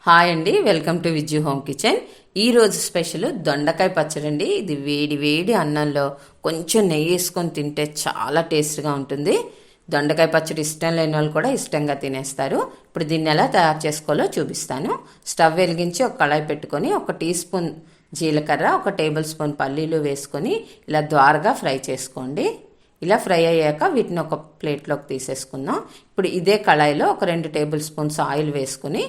Hi అండి, welcome to Vijju home kitchen. ఈరోజు special దొండకాయ పచ్చడి అండి. ఇది వేడి వేడి అన్నంలో కొంచెం నెయ్యి వేసుకొని తింటే చాలా టేస్ట్గా ఉంటుంది. దొండకాయ పచ్చడి ఇష్టం లేని వాళ్ళు కూడా ఇష్టంగా తినేస్తారు. ఇప్పుడు దీన్ని ఎలా తయారు చేసుకోవాలో చూపిస్తాను. స్టవ్ వెలిగించి ఒక కళాయి పెట్టుకొని 1 టీ స్పూన్ జీలకర్ర, 1 టేబుల్ స్పూన్ పల్లీలు వేసుకొని ఇలా ద్వారగా ఫ్రై చేసుకోండి. ఇలా ఫ్రై అయ్యాక వీటిని ఒక ప్లేట్లోకి తీసేసుకుందాం. ఇప్పుడు ఇదే కళాయిలో 2 టేబుల్ స్పూన్స్ ఆయిల్ వేసుకుని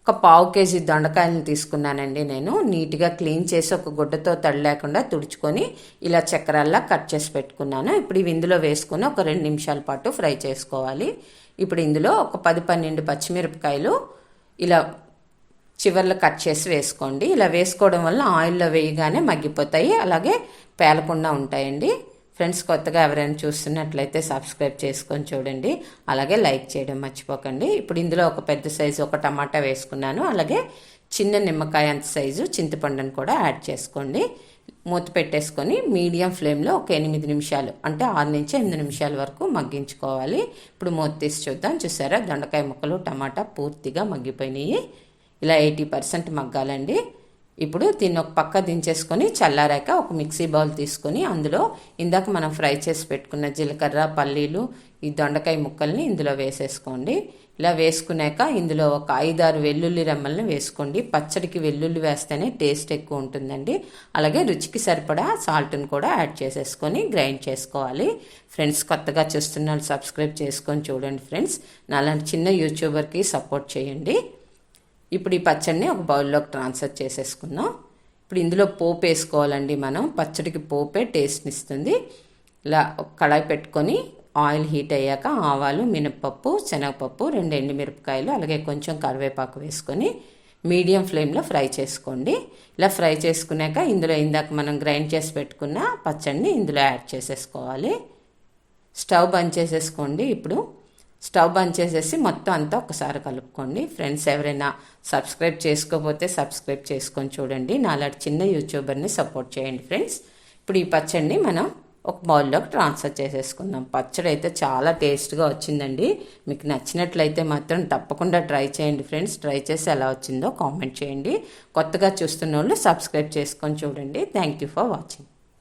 1/2 కేజీ దొండకాయలను తీసుకున్నానండి. నేను నీట్గా క్లీన్ చేసి ఒక గుడ్డతో తడి లేకుండా తుడుచుకొని ఇలా చక్రాల్లా కట్ చేసి పెట్టుకున్నాను. ఇప్పుడు ఇవి ఇందులో వేసుకొని ఒక 2 నిమిషాల పాటు ఫ్రై చేసుకోవాలి. ఇప్పుడు ఇందులో ఒక 10-12 పచ్చిమిరపకాయలు ఇలా చివర్లో కట్ చేసి వేసుకోండి. ఇలా వేసుకోవడం వల్ల ఆయిల్లో వేయగానే మగ్గిపోతాయి, అలాగే పేలకుండా ఉంటాయండి. ఫ్రెండ్స్, కొత్తగా ఎవరైనా చూస్తున్నట్లయితే సబ్స్క్రైబ్ చేసుకొని చూడండి, అలాగే లైక్ చేయడం మర్చిపోకండి. ఇప్పుడు ఇందులో ఒక పెద్ద సైజు 1 టమాటా వేసుకున్నాను, అలాగే చిన్న నిమ్మకాయ అంత సైజు చింతపండును కూడా యాడ్ చేసుకోండి. మూత పెట్టేసుకొని మీడియం ఫ్లేమ్లో ఒక 8 నిమిషాలు అంటే 6 నుంచి 8 నిమిషాల వరకు మగ్గించుకోవాలి. ఇప్పుడు మూత తీసి చూద్దాం. చూసారా, దొండకాయ ముక్కలు టమాటా పూర్తిగా మగ్గిపోయినాయి. ఇలా 80% మగ్గాలండి. ఇప్పుడు దీన్ని ఒక పక్క దించేసుకొని చల్లారాక ఒక మిక్సీ బౌల్ తీసుకొని అందులో ఇందాక మనం ఫ్రై చేసి పెట్టుకున్న జీలకర్ర, పల్లీలు, ఈ దొండకాయ ముక్కల్ని ఇందులో వేసేసుకోండి. ఇలా వేసుకున్నాక ఇందులో ఒక 5-6 వెల్లుల్లి రెమ్మల్ని వేసుకోండి. పచ్చడికి వెల్లుల్లి వేస్తేనే టేస్ట్ ఎక్కువ ఉంటుందండి. అలాగే రుచికి సరిపడా సాల్ట్ని కూడా యాడ్ చేసేసుకొని గ్రైండ్ చేసుకోవాలి. ఫ్రెండ్స్, కొత్తగా చూస్తున్న సబ్స్క్రైబ్ చేసుకొని చూడండి. ఫ్రెండ్స్, నాలాంటి చిన్న యూట్యూబర్కి సపోర్ట్ చేయండి. ఇప్పుడు ఈ పచ్చడిని ఒక బౌల్లోకి ట్రాన్స్ఫర్ చేసేసుకుందాం. ఇప్పుడు ఇందులో పోపు వేసుకోవాలండి. మనం పచ్చడికి పోపే టేస్ట్ని ఇస్తుంది. ఇలా ఒక కళాయి పెట్టుకొని ఆయిల్ హీట్ అయ్యాక ఆవాలు, మినపప్పు, శనగపప్పు, 2 ఎండుమిరపకాయలు, అలాగే కొంచెం కరివేపాకు వేసుకొని మీడియం ఫ్లేమ్లో ఫ్రై చేసుకోండి. ఇలా ఫ్రై చేసుకున్నాక ఇందులో ఇందాక మనం గ్రైండ్ చేసి పెట్టుకున్న పచ్చడిని ఇందులో యాడ్ చేసేసుకోవాలి. స్టవ్ బంద్ చేసేసుకోండి. ఇప్పుడు స్టవ్ బంద్ చేసేసి మొత్తం అంతా ఒకసారి కలుపుకోండి. ఫ్రెండ్స్, ఎవరైనా సబ్స్క్రైబ్ చేసుకోకపోతే సబ్స్క్రైబ్ చేసుకొని చూడండి. నాలాంటి చిన్న యూట్యూబర్ని సపోర్ట్ చేయండి. ఫ్రెండ్స్, ఇప్పుడు ఈ పచ్చడిని మనం ఒక బౌల్లోకి ట్రాన్స్ఫర్ చేసేసుకుందాం. పచ్చడి అయితే చాలా టేస్ట్గా వచ్చిందండి. మీకు నచ్చినట్లయితే మాత్రం తప్పకుండా ట్రై చేయండి. ఫ్రెండ్స్, ట్రై చేసి ఎలా వచ్చిందో కామెంట్ చేయండి. కొత్తగా చూస్తున్న వాళ్ళు సబ్స్క్రైబ్ చేసుకొని చూడండి. Thank you for watching.